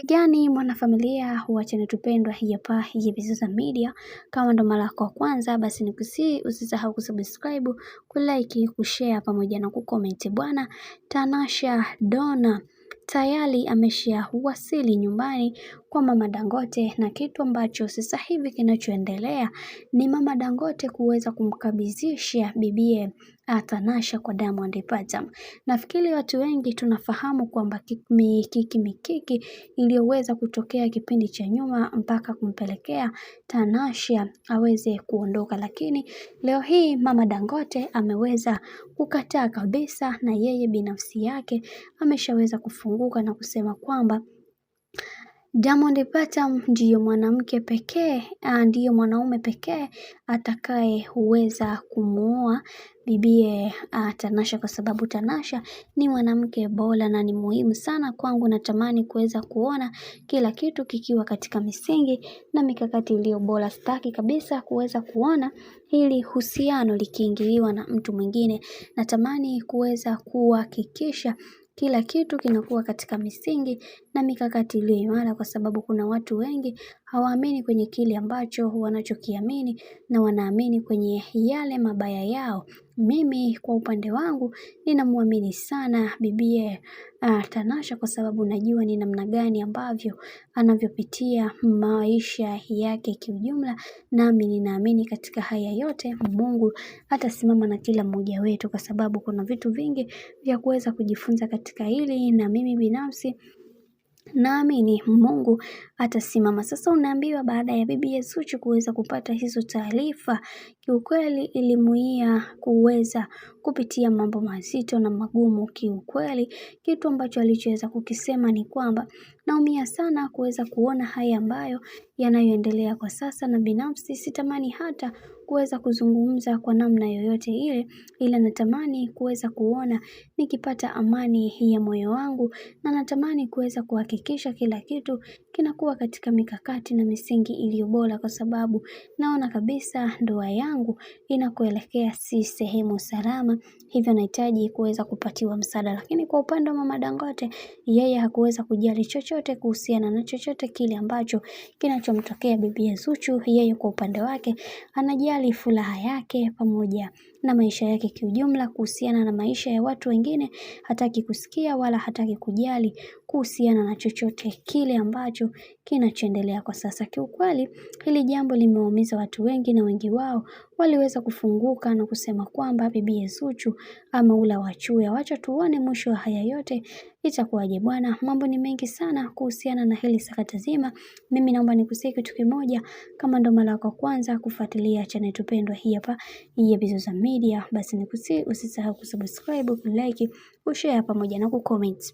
Gani mwanafamilia wa channel tupendwa hii hapa ya Bizoza Media. Kama ndo mara yako ya kwanza basi nikusii usisahau kusubscribe, kulike, kushare pamoja na kucomment. Bwana Tanasha Donna tayari ameshawasili nyumbani kwa Mama Dangote, na kitu ambacho sasa hivi kinachoendelea ni Mama Dangote kuweza kumkabidhisha bibie Tanasha kwa Diamond Platnumz. Nafikiri watu wengi tunafahamu kwamba mikiki iliyoweza kutokea kipindi cha nyuma mpaka kumpelekea Tanasha aweze kuondoka, lakini leo hii Mama Dangote ameweza kukataa kabisa, na yeye binafsi yake ameshaweza kufunguka na kusema kwamba Diamond Platnumz ndiyo mwanamke pekee, ndiyo mwanaume pekee atakaye uweza kumuoa bibie Tanasha, kwa sababu Tanasha ni mwanamke bora na ni muhimu sana kwangu. Natamani kuweza kuona kila kitu kikiwa katika misingi na mikakati iliyo bora. Sitaki kabisa kuweza kuona hili husiano likiingiliwa na mtu mwingine. Natamani kuweza kuhakikisha kila kitu kinakuwa katika misingi na mikakati iliyo imara, kwa sababu kuna watu wengi hawaamini kwenye kile ambacho wanachokiamini na wanaamini kwenye yale mabaya yao. Mimi kwa upande wangu ninamuamini sana bibie Tanasha, kwa sababu najua ni namna gani ambavyo anavyopitia maisha yake kiujumla, nami ninaamini katika haya yote Mungu atasimama na kila mmoja wetu, kwa sababu kuna vitu vingi vya kuweza kujifunza katika hili, na mimi binafsi naamini Mungu atasimama. Sasa unaambiwa baada ya bibi Zuchu kuweza kupata hizo taarifa, kiukweli ilimuia kuweza kupitia mambo mazito na magumu kiukweli. Kitu ambacho alichoweza kukisema ni kwamba naumia sana kuweza kuona haya ambayo yanayoendelea kwa sasa, na binafsi sitamani hata kuweza kuzungumza kwa namna yoyote ile, ila natamani kuweza kuona nikipata amani ya moyo wangu, na natamani kuweza kuhakikisha kila kitu kinakuwa katika mikakati na misingi iliyo bora, kwa sababu naona kabisa ndoa yangu inakoelekea si sehemu salama, hivyo nahitaji kuweza kupatiwa msaada. Lakini kwa upande wa Mama Dangote, yeye hakuweza kujali chochote kuhusiana na chochote kile ambacho kinachomtokea bibi Zuchu. Yeye kwa upande wake anajali furaha yake pamoja na maisha yake kiujumla. Kuhusiana na maisha ya watu wengine hataki kusikia wala hataki kujali kuhusiana na chochote kile ambacho kinachoendelea kwa sasa. Kiukweli hili jambo limeumiza watu wengi, na wengi wao waliweza kufunguka na kusema kwamba bibi Zuchu ameula wachuya. Wacha tuone mwisho wa haya yote itakuwaje bwana. Mambo ni mengi sana kuhusiana na hili sakata zima. Mimi naomba nikusihi kitu kimoja, kama ndo mara yako kwanza kufuatilia channel tupendwa hii hapa ya Bizoza Media, basi nikusihi usisahau kusubscribe, kulike, kushare pamoja na kucomment.